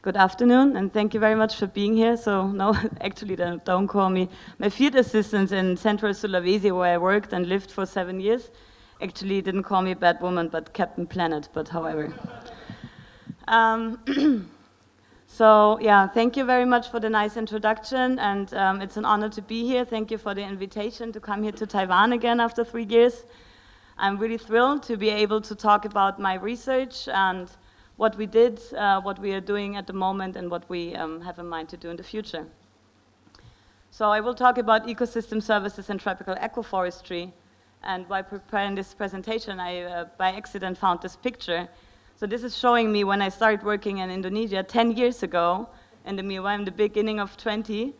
Good afternoon, and thank you very much for being here. So, no, actually, don't call me my field assistant in Central Sulawesi, where I worked and lived for 7 years. Actually, didn't call me Bad Woman, but Captain Planet, but however. So, yeah, thank you very much for the nice introduction, and it's an honor to be here. Thank you for the invitation to come here to Taiwan again after 3 years. I'm really thrilled to be able to talk about my research and what we did, what we are doing at the moment, and what we have in mind to do in the future. So I will talk about ecosystem services and tropical agroforestry. And while preparing this presentation, I, by accident, found this picture. So this is showing me when I started working in Indonesia 10 years ago, in the beginning of 20.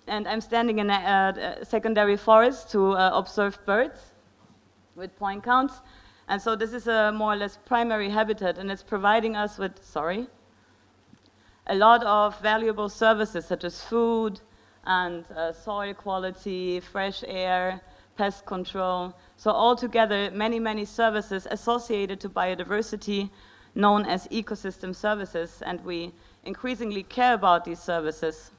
And I'm standing in a secondary forest to observe birds with point counts. And so this is a more or less primary habitat, and it's providing us with, a lot of valuable services such as food and soil quality, fresh air, pest control. So altogether, many, many services associated to biodiversity known as ecosystem services, and we increasingly care about these services.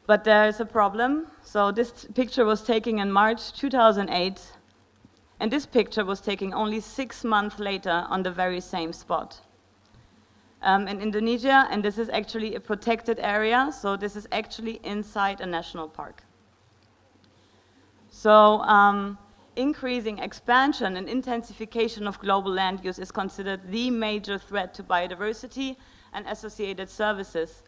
But there is a problem. So this picture was taken in March 2008. And this picture was taken only 6 months later on the very same spot. In Indonesia, and this is actually a protected area, so this is actually inside a national park. So increasing expansion and intensification of global land use is considered the major threat to biodiversity and associated services.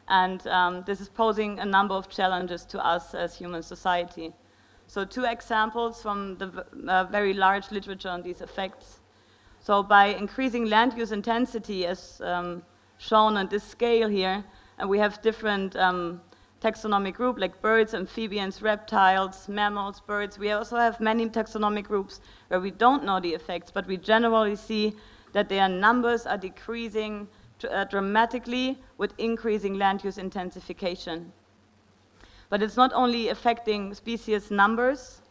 And this is posing a number of challenges to us as human society. So 2 examples from the very large literature on these effects. So by increasing land use intensity, as shown on this scale here, and we have different taxonomic groups like birds, amphibians, reptiles, mammals, birds. We also have many taxonomic groups where we don't know the effects, but we generally see that their numbers are decreasing dramatically with increasing land use intensification. But it's not only affecting species numbers,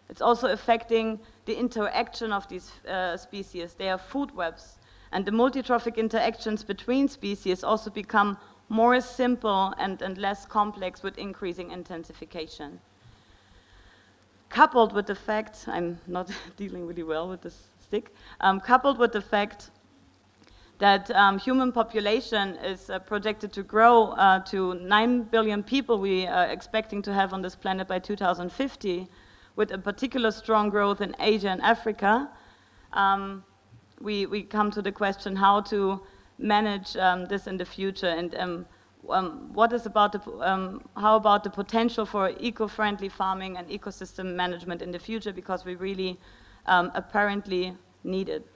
it's also affecting the interaction of these species. They are food webs, and the multitrophic interactions between species also become more simple and less complex with increasing intensification. Coupled with the fact, I'm not dealing really well with this stick, coupled with the fact that human population is projected to grow to 9 billion people we are expecting to have on this planet by 2050, with a particular strong growth in Asia and Africa. We come to the question how to manage this in the future, and how about the potential for eco-friendly farming and ecosystem management in the future, because we really apparently need it.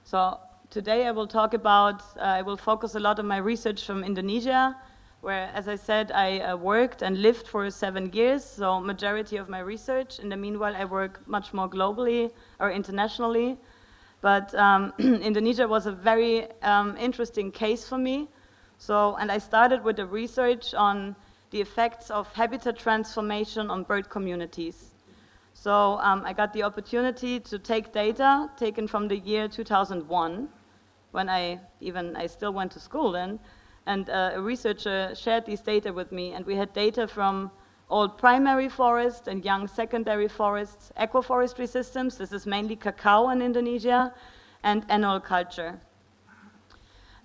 So today I will talk about, I will focus a lot on my research from Indonesia, where, as I said, I worked and lived for 7 years, so majority of my research. In the meanwhile, I work much more globally or internationally. But Indonesia was a very interesting case for me. So, and I started with the research on the effects of habitat transformation on bird communities. So I got the opportunity to take data taken from the year 2001, when I still went to school then, and a researcher shared these data with me, and we had data from old primary forests and young secondary forests, agroforestry systems, this is mainly cacao in Indonesia, and annual culture.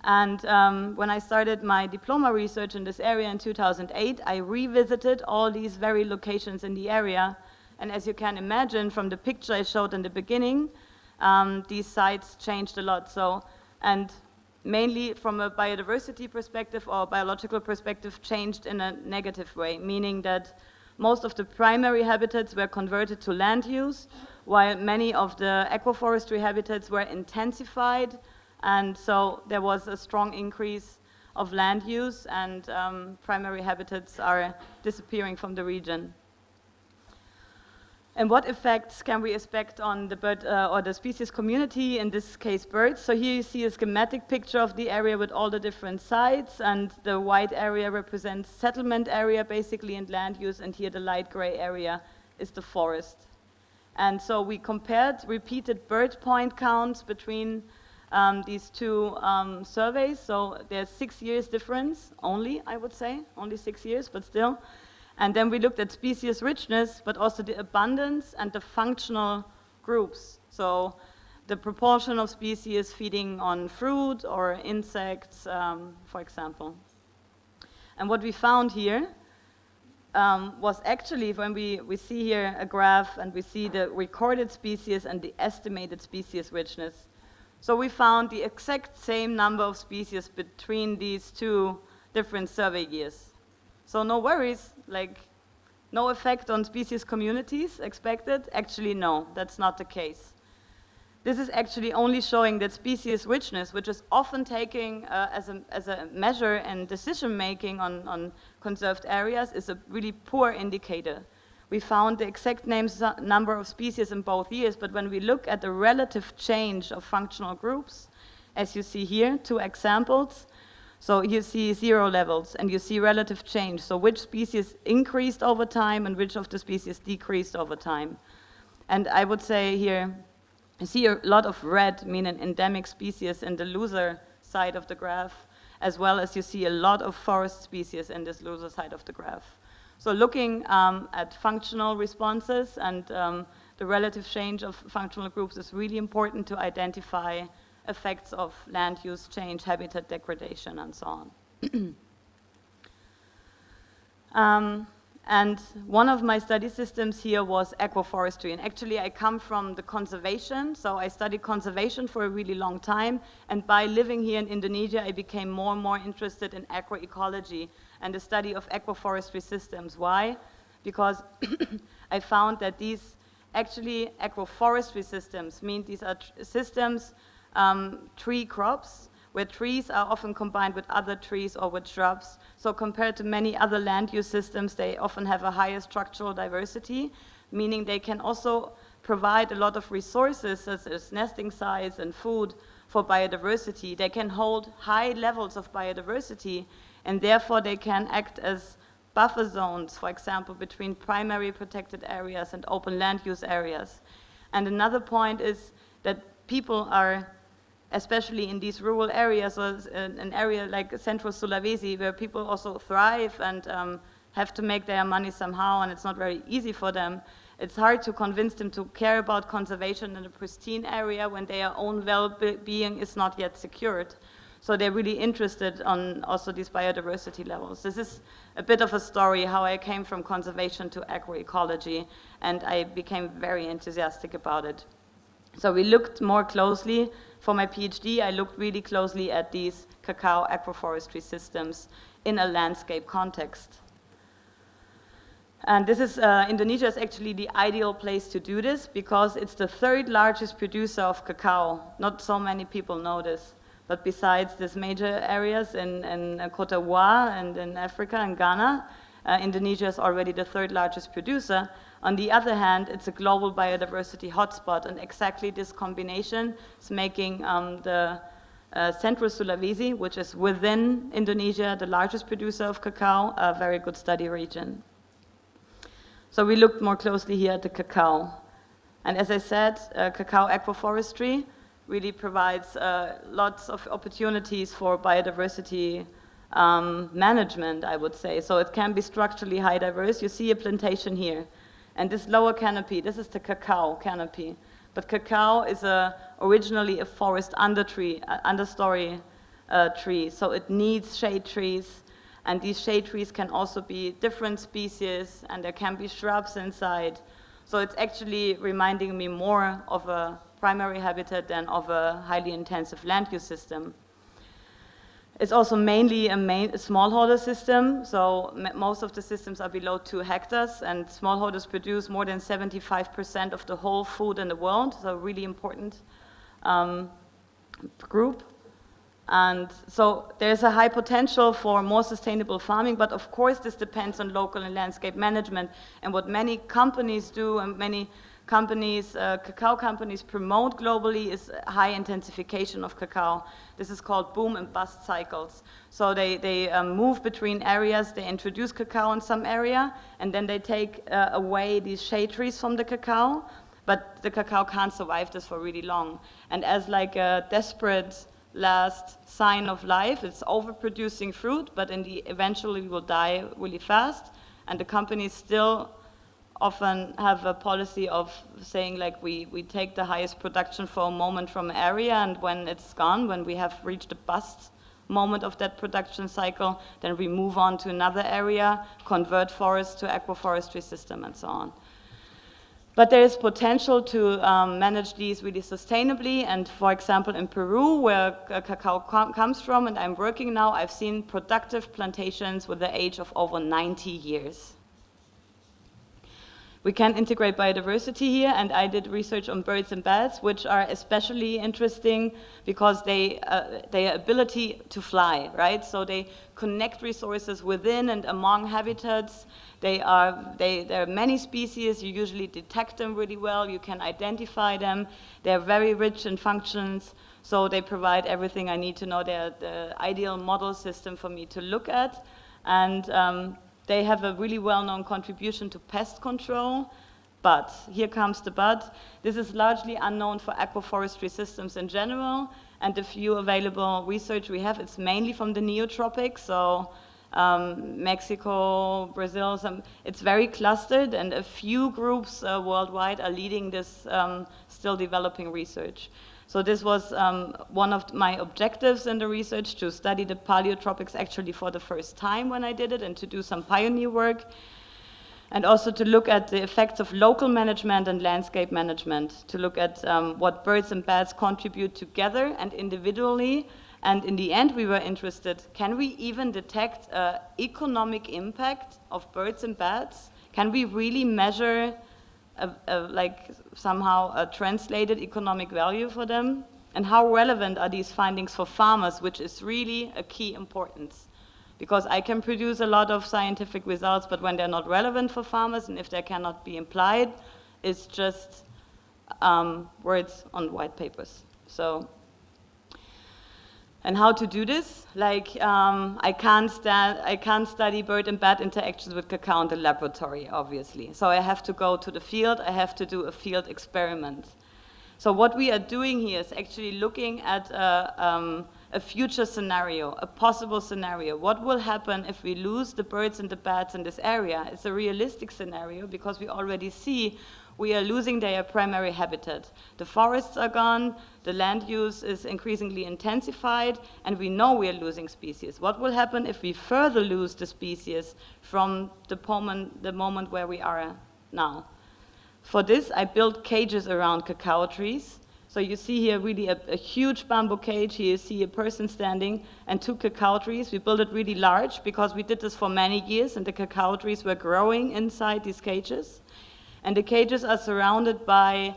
And when I started my diploma research in this area in 2008, I revisited all these very locations in the area. And as you can imagine from the picture I showed in the beginning, these sites changed a lot. So, and mainly from a biodiversity perspective or biological perspective, changed in a negative way, meaning that most of the primary habitats were converted to land use, while many of the agroforestry habitats were intensified. And so there was a strong increase of land use, and primary habitats are disappearing from the region. And what effects can we expect on the bird or the species community, in this case birds? So here you see a schematic picture of the area with all the different sites, and the white area represents settlement area basically and land use, and here the light gray area is the forest. And so we compared repeated bird point counts between these two surveys. So there's 6 years difference only, I would say, only 6 years, but still. And then we looked at species richness, but also the abundance and the functional groups. So the proportion of species feeding on fruit or insects, for example. And what we found here was actually, when we see here a graph and we see the recorded species and the estimated species richness. So we found the exact same number of species between these two different survey years. So no worries, like no effect on species communities expected? Actually, no, that's not the case. This is actually only showing that species richness, which is often taken as a measure in decision-making on conserved areas, is a really poor indicator. We found the exact number of species in both years, but when we look at the relative change of functional groups, as you see here, 2 examples, so you see 0 levels and you see relative change. So which species increased over time and which of the species decreased over time. And I would say here, you see a lot of red, meaning endemic species in the loser side of the graph, as well as you see a lot of forest species in this loser side of the graph. So looking at functional responses and the relative change of functional groups is really important to identify effects of land use change, habitat degradation, and so on. And one of my study systems here was agroforestry. And actually, I come from the conservation, so I studied conservation for a really long time. And by living here in Indonesia, I became more and more interested in agroecology and the study of agroforestry systems. Why? Because I found that these actually agroforestry systems mean these are systems, tree crops, where trees are often combined with other trees or with shrubs. So compared to many other land use systems, they often have a higher structural diversity, meaning they can also provide a lot of resources such as nesting sites and food for biodiversity. They can hold high levels of biodiversity, and therefore they can act as buffer zones, for example, between primary protected areas and open land use areas. And another point is that people are, especially in these rural areas, or an area like central Sulawesi, where people also thrive and have to make their money somehow, and it's not very easy for them. It's hard to convince them to care about conservation in a pristine area when their own well-being is not yet secured. So they're really interested on also these biodiversity levels. This is a bit of a story how I came from conservation to agroecology, and I became very enthusiastic about it. So we looked more closely. For my PhD, I looked really closely at these cacao agroforestry systems in a landscape context. And this is, Indonesia is actually the ideal place to do this because it's the 3rd largest producer of cacao. Not so many people know this. But besides these major areas in Côte d'Ivoire and in Africa and Ghana, Indonesia is already the 3rd largest producer. On the other hand, it's a global biodiversity hotspot, and exactly this combination is making the Central Sulawesi, which is within Indonesia, the largest producer of cacao, a very good study region. So we looked more closely here at the cacao. And as I said, cacao agroforestry really provides lots of opportunities for biodiversity management, I would say. So it can be structurally high diverse. You see a plantation here. And this lower canopy, this is the cacao canopy. But cacao is originally a forest understory tree. So it needs shade trees. And these shade trees can also be different species, and there can be shrubs inside. So it's actually reminding me more of a primary habitat than of a highly intensive land use system. It's also mainly a smallholder system, so most of the systems are below 2 hectares, and smallholders produce more than 75% of the whole food in the world, so a really important group. And so there's a high potential for more sustainable farming, but of course this depends on local and landscape management. And what many companies do, and many companies, cacao companies promote globally, is high intensification of cacao. This is called boom and bust cycles. So they move between areas, they introduce cacao in some area, and then they take away these shade trees from the cacao, but the cacao can't survive this for really long. And as like a desperate last sign of life, it's overproducing fruit, but eventually will die really fast. And the companies still often have a policy of saying like we take the highest production for a moment from an area, and when it's gone, when we have reached the bust moment of that production cycle, then we move on to another area, convert forests to agroforestry system and so on. But there is potential to manage these really sustainably, and for example in Peru, where cacao comes from and I'm working now, I've seen productive plantations with the age of over 90 years. We can integrate biodiversity here, and I did research on birds and bats, which are especially interesting because their ability to fly, right? So they connect resources within and among habitats. There are many species, you usually detect them really well, you can identify them, they're very rich in functions, so they provide everything I need to know. They're the ideal model system for me to look at, and they have a really well-known contribution to pest control, but here comes the but. This is largely unknown for agroforestry systems in general, and the few available research we have, it's mainly from the neotropics, so Mexico, Brazil, it's very clustered, and a few groups worldwide are leading this still developing research. So this was one of my objectives in the research, to study the paleotropics actually for the first time when I did it, and to do some pioneer work, and also to look at the effects of local management and landscape management, to look at what birds and bats contribute together and individually. And in the end, we were interested, can we even detect economic impact of birds and bats? Can we really measure like somehow a translated economic value for them? And how relevant are these findings for farmers, which is really a key importance? Because I can produce a lot of scientific results, but when they're not relevant for farmers, and if they cannot be implied, it's just words on white papers. So, and how to do this? Like, I can't study bird and bat interactions with cacao in the laboratory, obviously. So I have to go to the field, I have to do a field experiment. So what we are doing here is actually looking at a future scenario, a possible scenario. What will happen if we lose the birds and the bats in this area? It's a realistic scenario because we already see we are losing their primary habitat. The forests are gone, the land use is increasingly intensified, and we know we are losing species. What will happen if we further lose the species from the moment where we are now? For this, I built cages around cacao trees. So you see here really a huge bamboo cage. Here you see a person standing and 2 cacao trees. We built it really large because we did this for many years, and the cacao trees were growing inside these cages. And the cages are surrounded by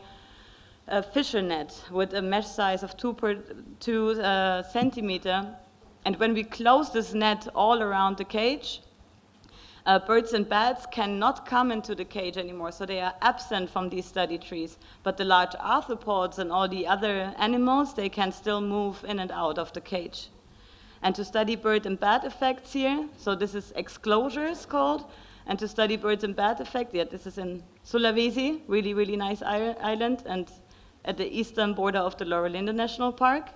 a fisher net with a mesh size of 2 centimeter. And when we close this net all around the cage, birds and bats cannot come into the cage anymore, so they are absent from these study trees. But the large arthropods and all the other animals, they can still move in and out of the cage. And to study bird and bat effects here, so this is exclosures called, and to study birds and bat effect, yeah, this is in Sulawesi, really, really nice island, and at the eastern border of the Laurelinde National Park.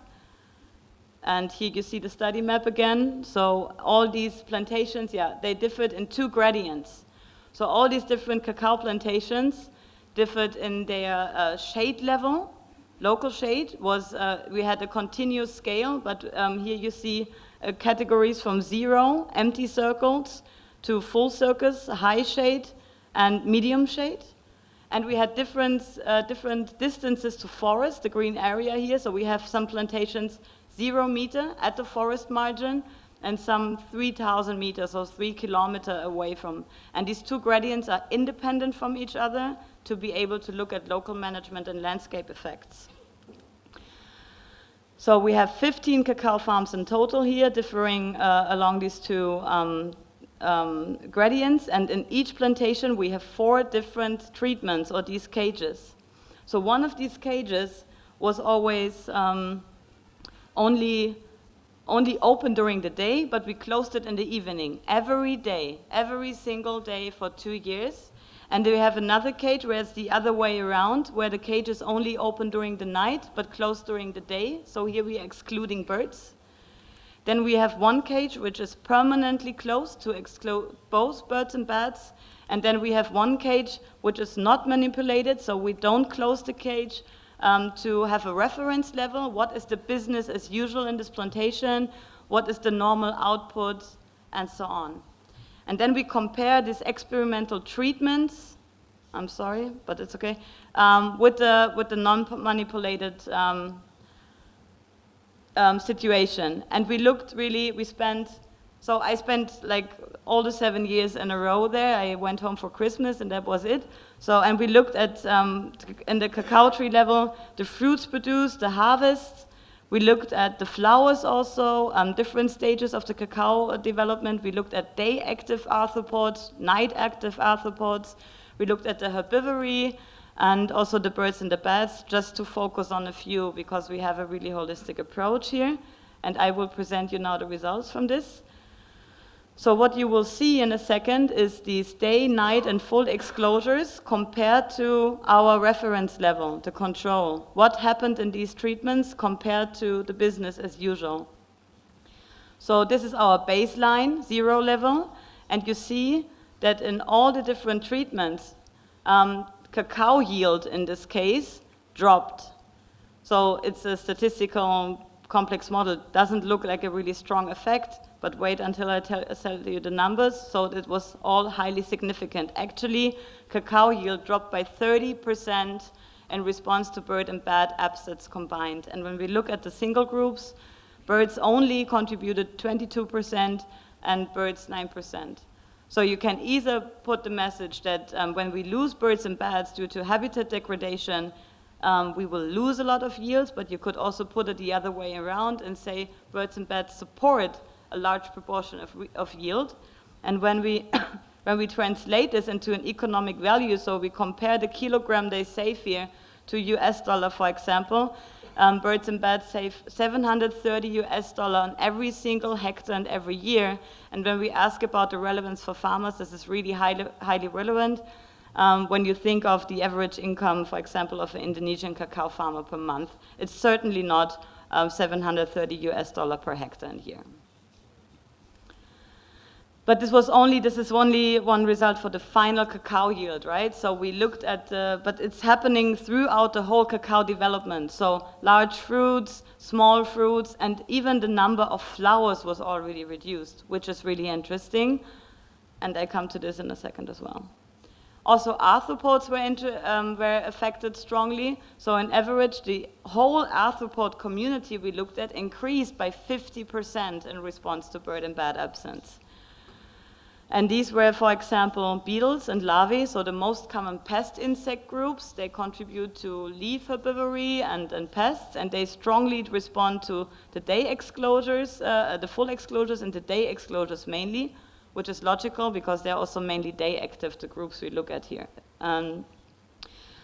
And here you see the study map again. So all these plantations, yeah, they differed in 2 gradients. So all these different cacao plantations differed in their shade level. Local shade was, we had a continuous scale, but here you see categories from 0, empty circles, to full circles, high shade, and medium shade. And we had different distances to forest, the green area here. So we have some plantations 0 meter at the forest margin, and some 3,000 meters, or 3 kilometers away from. And these 2 gradients are independent from each other to be able to look at local management and landscape effects. So we have 15 cacao farms in total here, differing along these 2 gradients, and in each plantation we have 4 different treatments, or these cages. So one of these cages was always only open during the day, but we closed it in the evening, every day, every single day for 2 years. And we have another cage where it's the other way around, where the cage is only open during the night, but closed during the day. So here we are excluding birds. Then we have one cage which is permanently closed to exclude both birds and bats. And then we have one cage which is not manipulated, so we don't close the cage to have a reference level. What is the business as usual in this plantation? What is the normal output? And so on. And then we compare these experimental treatments, I'm sorry, but it's okay, with the non-manipulated situation. And we looked really, so I spent like all the 7 years in a row there. I went home for Christmas and that was it. So, and we looked at, in the cacao tree level, the fruits produced, the harvests. We looked at the flowers also, different stages of the cacao development. We looked at day-active arthropods, night-active arthropods. We looked at the herbivory and also the birds and the bats, just to focus on a few because we have a really holistic approach here. And I will present you now the results from this. So what you will see in a second is these day, night, and full exclosures compared to our reference level, the control. What happened in these treatments compared to the business as usual. So this is our baseline, 0 level, and you see that in all the different treatments, cacao yield in this case dropped. So it's a statistical complex model. It doesn't look like a really strong effect, but wait until I tell you the numbers. So it was all highly significant. Actually, cacao yield dropped by 30% in response to bird and bat absets combined. And when we look at the single groups, birds only contributed 22% and birds 9%. So you can either put the message that when we lose birds and bats due to habitat degradation, we will lose a lot of yields, but you could also put it the other way around and say birds and bats support a large proportion of yield. And when we, when we translate this into an economic value, so we compare the kilogram they save here to US dollar, for example, birds and bats save $730 US on every single hectare and every year. And when we ask about the relevance for farmers, this is really highly relevant. When you think of the average income, for example, of an Indonesian cacao farmer per month, it's certainly not $730 US per hectare and year. But this is only one result for the final cacao yield, right? So we looked at, but it's happening throughout the whole cacao development. So large fruits, small fruits, and even the number of flowers was already reduced, which is really interesting. And I come to this in a second as well. Also, arthropods were affected strongly. So on average, the whole arthropod community we looked at increased by 50% in response to bird and bat absence. And these were, for example, beetles and larvae, so the most common pest insect groups. They contribute to leaf herbivory and pests, and they strongly respond to the day exclosures, the full exclosures and the day exclosures mainly, which is logical because they're also mainly day active, the groups we look at here.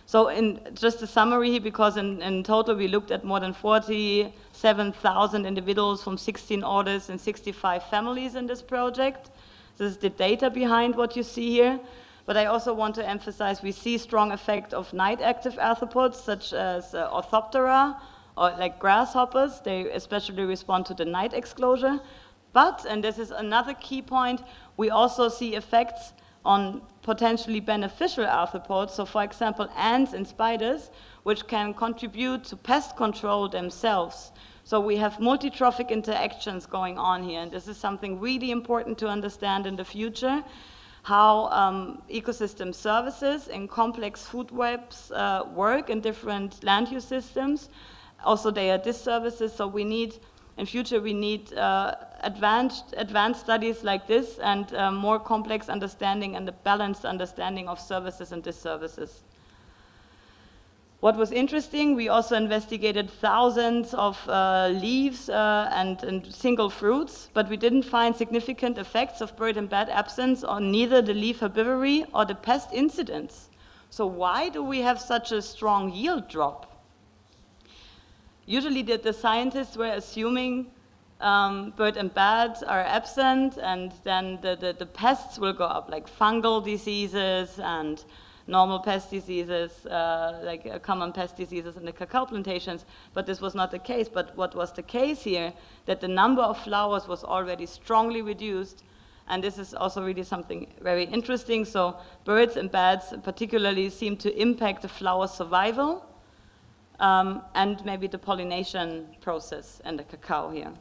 So in just a summary, because in total we looked at more than 47,000 individuals from 16 orders and 65 families in this project. This is the data behind what you see here. But I also want to emphasize we see strong effect of night-active arthropods, such as Orthoptera, or like grasshoppers. They especially respond to the night exclosure. But, and this is another key point, we also see effects on potentially beneficial arthropods. So for example, ants and spiders, which can contribute to pest control themselves. So we have multi-trophic interactions going on here, and this is something really important to understand in the future, how ecosystem services in complex food webs work in different land use systems. Also, they are disservices, so we need, in future, we need advanced studies like this and more complex understanding and a balanced understanding of services and disservices. What was interesting, we also investigated thousands of leaves and single fruits, but we didn't find significant effects of bird and bat absence on neither the leaf herbivory or the pest incidence. So why do we have such a strong yield drop? Usually the scientists were assuming bird and bat are absent, and then the pests will go up, like fungal diseases and normal pest diseases, like common pest diseases in the cacao plantations, but this was not the case. But what was the case here, that the number of flowers was already strongly reduced, and this is also really something very interesting. So birds and bats particularly seem to impact the flower survival and maybe the pollination process in the cacao here.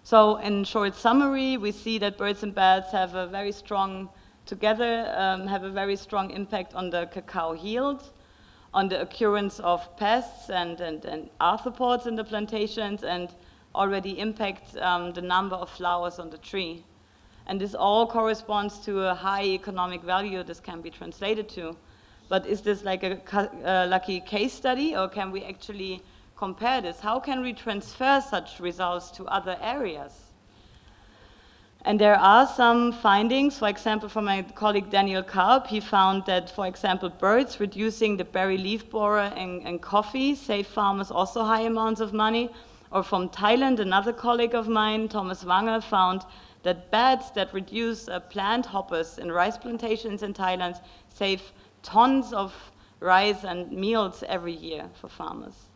So in short summary, we see that birds and bats have a very strong have a very strong impact on the cacao yield, on the occurrence of pests and arthropods in the plantations, and already impact the number of flowers on the tree. And this all corresponds to a high economic value this can be translated to. But is this like a lucky case study, or can we actually compare this? How can we transfer such results to other areas? And there are some findings, for example, from my colleague Daniel Karp. He found that, for example, birds reducing the berry leaf borer in coffee save farmers also high amounts of money. Or from Thailand, another colleague of mine, Thomas Wanger, found that bats that reduce plant hoppers in rice plantations in Thailand save tons of rice and meals every year for farmers.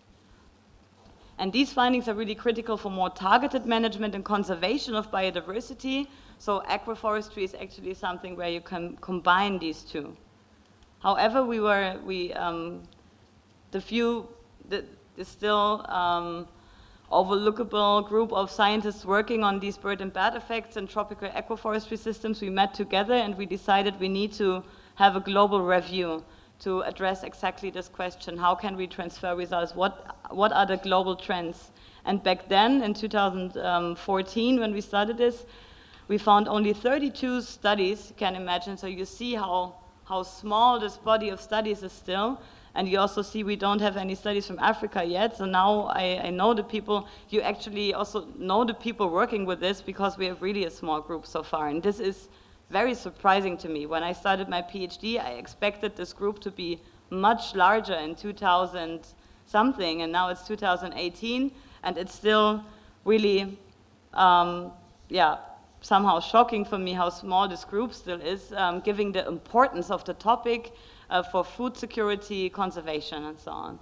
And these findings are really critical for more targeted management and conservation of biodiversity. So agroforestry is actually something where you can combine these two. However, the still overlookable group of scientists working on these bird and bat effects in tropical agroforestry systems, we met together and we decided we need to have a global review to address exactly this question. How can we transfer results? What are the global trends? And back then, in 2014, when we started this, we found only 32 studies, you can imagine. So you see how small this body of studies is still. And you also see we don't have any studies from Africa yet. So now I know the people, you actually also know the people working with this, because we have really a small group so far. And this is very surprising to me. When I started my PhD, I expected this group to be much larger in 2000 something, and now it's 2018, and it's still really, somehow shocking for me how small this group still is, given the importance of the topic for food security, conservation, and so on.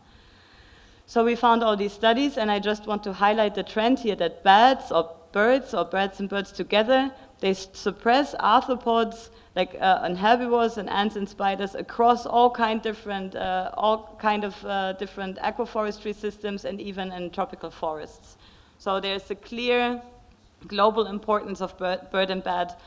So we found all these studies, and I just want to highlight the trend here that bats or birds, or bats and birds together, they suppress arthropods like and herbivores and ants and spiders across all kind of different agroforestry systems and even in tropical forests. So there's a clear global importance of bird and bat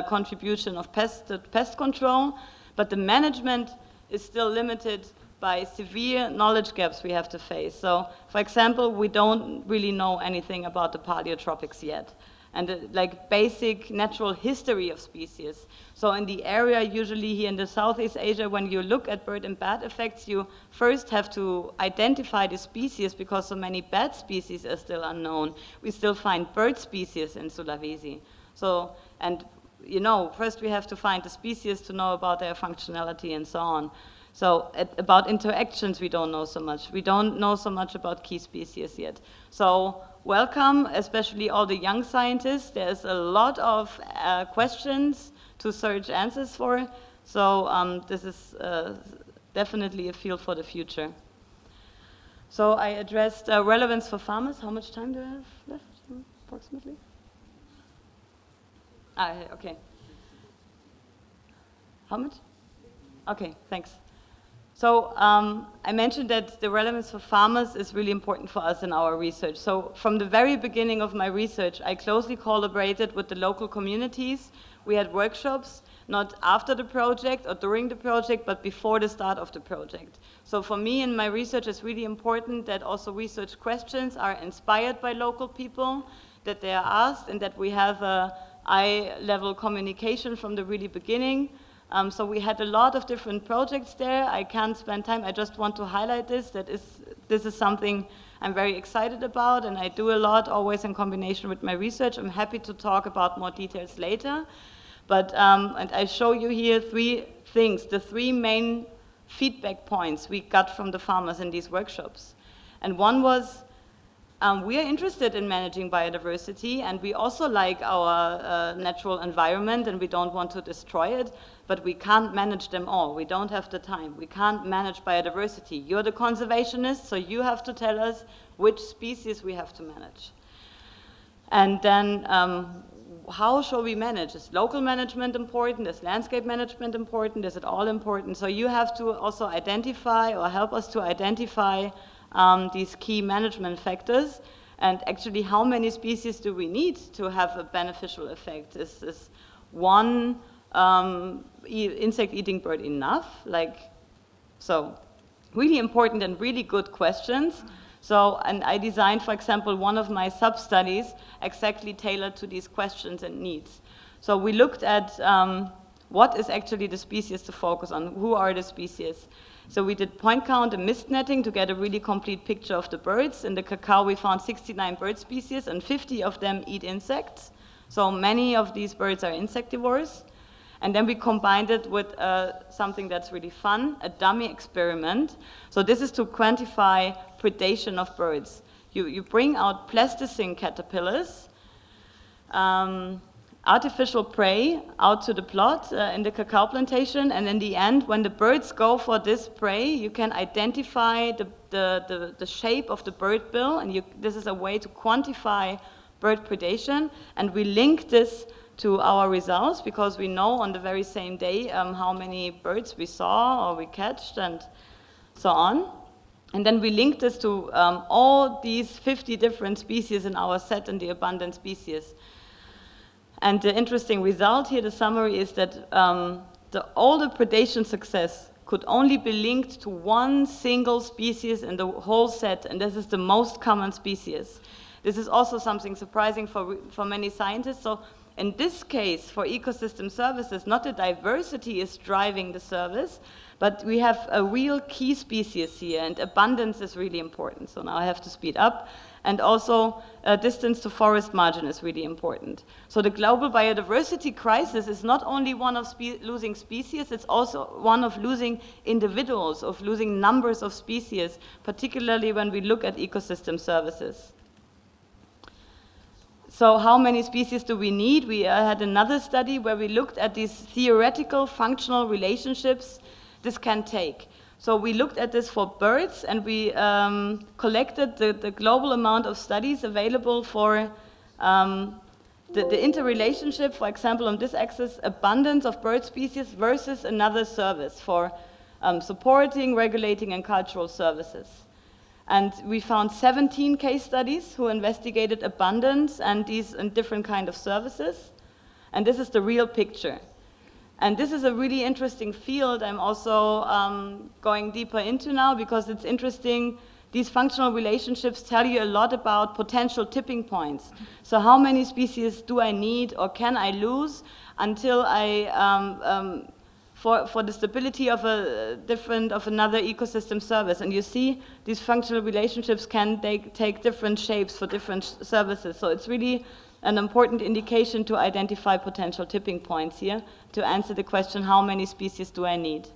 contribution of pest control, but the management is still limited by severe knowledge gaps we have to face. So, for example, we don't really know anything about the paleotropics yet, and like basic natural history of species. So in the area, usually here in the Southeast Asia, when you look at bird and bat effects, you first have to identify the species, because so many bat species are still unknown. We still find bird species in Sulawesi. So, and first we have to find the species to know about their functionality and so on. So about interactions, we don't know so much. We don't know so much about key species yet. So welcome, especially all the young scientists. There's a lot of questions to search answers for. So this is definitely a field for the future. So I addressed relevance for farmers. How much time do I have left, approximately? Okay. How much? Okay, thanks. So I mentioned that the relevance for farmers is really important for us in our research. So from the very beginning of my research, I closely collaborated with the local communities. We had workshops, not after the project or during the project, but before the start of the project. So for me in my research, it's really important that also research questions are inspired by local people, that they are asked, and that we have a eye-level communication from the really beginning. So we had a lot of different projects there. I can't spend time. I just want to highlight this is something I'm very excited about, and I do a lot always in combination with my research. I'm happy to talk about more details later. But and I show you here three things, the three main feedback points we got from the farmers in these workshops. And one was we are interested in managing biodiversity, and we also like our natural environment, and we don't want to destroy it, but we can't manage them all. We don't have the time. We can't manage biodiversity. You're the conservationist, so you have to tell us which species we have to manage. And then how shall we manage? Is local management important? Is landscape management important? Is it all important? So you have to also identify or help us to identify these key management factors, and actually how many species do we need to have a beneficial effect? Is this one insect-eating bird enough? So really important and really good questions. So, and I designed, for example, one of my sub-studies exactly tailored to these questions and needs. So we looked at what is actually the species to focus on, who are the species. So we did point count and mist netting to get a really complete picture of the birds. In the cacao, we found 69 bird species, and 50 of them eat insects. So many of these birds are insectivores. And then we combined it with something that's really fun, a dummy experiment. So this is to quantify predation of birds. You bring out plasticine caterpillars, artificial prey out to the plot in the cacao plantation, and in the end, when the birds go for this prey, you can identify the shape of the bird bill, and this is a way to quantify bird predation, and we link this to our results because we know on the very same day how many birds we saw or we catched and so on. And then we linked this to all these 50 different species in our set and the abundant species. And the interesting result here, the summary, is that all the predation success could only be linked to one single species in the whole set, and this is the most common species. This is also something surprising for many scientists. So in this case, for ecosystem services, not the diversity is driving the service, but we have a real key species here, and abundance is really important. So now I have to speed up. And also, distance to forest margin is really important. So the global biodiversity crisis is not only one of losing species, it's also one of losing individuals, of losing numbers of species, particularly when we look at ecosystem services. So how many species do we need? We had another study where we looked at these theoretical functional relationships this can take. So we looked at this for birds, and we collected the global amount of studies available for the interrelationship, for example, on this axis, abundance of bird species versus another service for supporting, regulating, and cultural services. And we found 17 case studies who investigated abundance and these different kind of services. And this is the real picture. And this is a really interesting field I'm also going deeper into now because it's interesting. These functional relationships tell you a lot about potential tipping points. So how many species do I need or can I lose until I for the stability of another ecosystem service. And you see these functional relationships can take different shapes for different services. So it's really an important indication to identify potential tipping points here to answer the question, how many species do I need?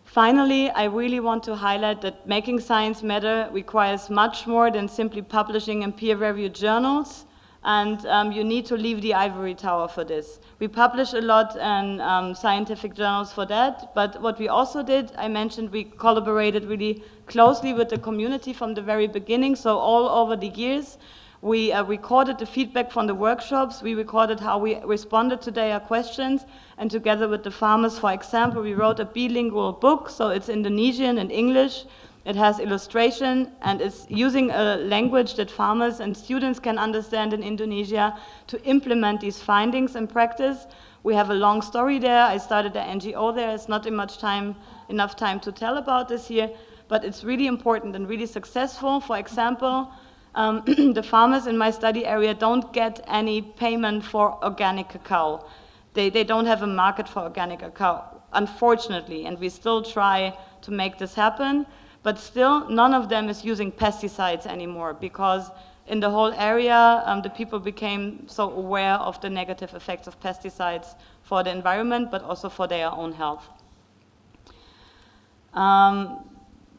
Finally, I really want to highlight that making science matter requires much more than simply publishing in peer-reviewed journals. And you need to leave the ivory tower for this. We publish a lot in scientific journals for that, but what we also did, I mentioned we collaborated really closely with the community from the very beginning, so all over the years. We recorded the feedback from the workshops, we recorded how we responded to their questions, and together with the farmers, for example, we wrote a bilingual book, so it's Indonesian and English. It has illustration and is using a language that farmers and students can understand in Indonesia to implement these findings in practice. We have a long story there. I started the NGO there. It's not enough time to tell about this here, but it's really important and really successful. For example, the farmers in my study area don't get any payment for organic cacao. They don't have a market for organic cacao, unfortunately, and we still try to make this happen. But still, none of them is using pesticides anymore because in the whole area, the people became so aware of the negative effects of pesticides for the environment, but also for their own health.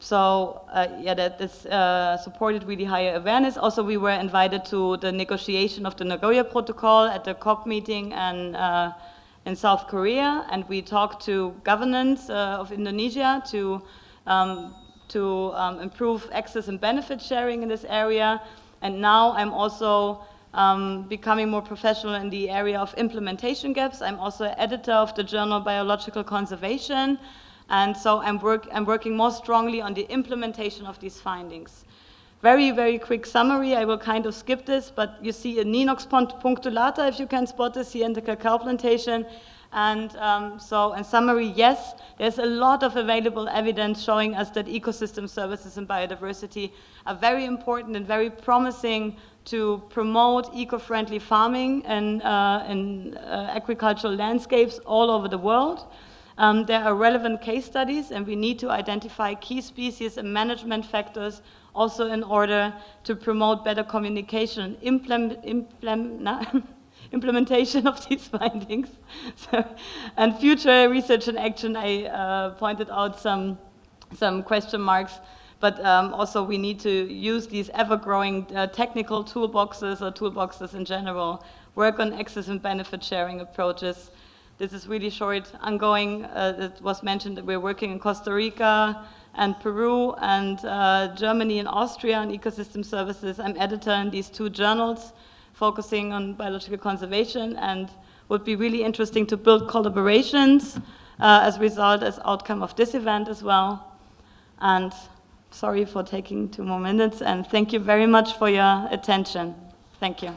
yeah, this supported really higher awareness. Also, we were invited to the negotiation of the Nagoya Protocol at the COP meeting in South Korea, and we talked to governments of Indonesia to improve access and benefit sharing in this area. And now I'm also becoming more professional in the area of implementation gaps. I'm also editor of the journal Biological Conservation, and so I'm working more strongly on the implementation of these findings. Very, very quick summary, I will kind of skip this, but you see a Ninox punctulata, if you can spot this here in the cacao plantation. And so in summary, yes, there's a lot of available evidence showing us that ecosystem services and biodiversity are very important and very promising to promote eco-friendly farming in agricultural landscapes all over the world. There are relevant case studies, and we need to identify key species and management factors also in order to promote better communication and implementation of these findings. And future research and action, I pointed out some question marks, but also we need to use these ever-growing technical toolboxes or toolboxes in general, work on access and benefit sharing approaches. This is really short, ongoing. It was mentioned that we're working in Costa Rica and Peru and Germany and Austria on ecosystem services. I'm editor in these two journals focusing on biological conservation, and would be really interesting to build collaborations as a result, as outcome of this event as well. And sorry for taking 2 more minutes, and thank you very much for your attention. Thank you.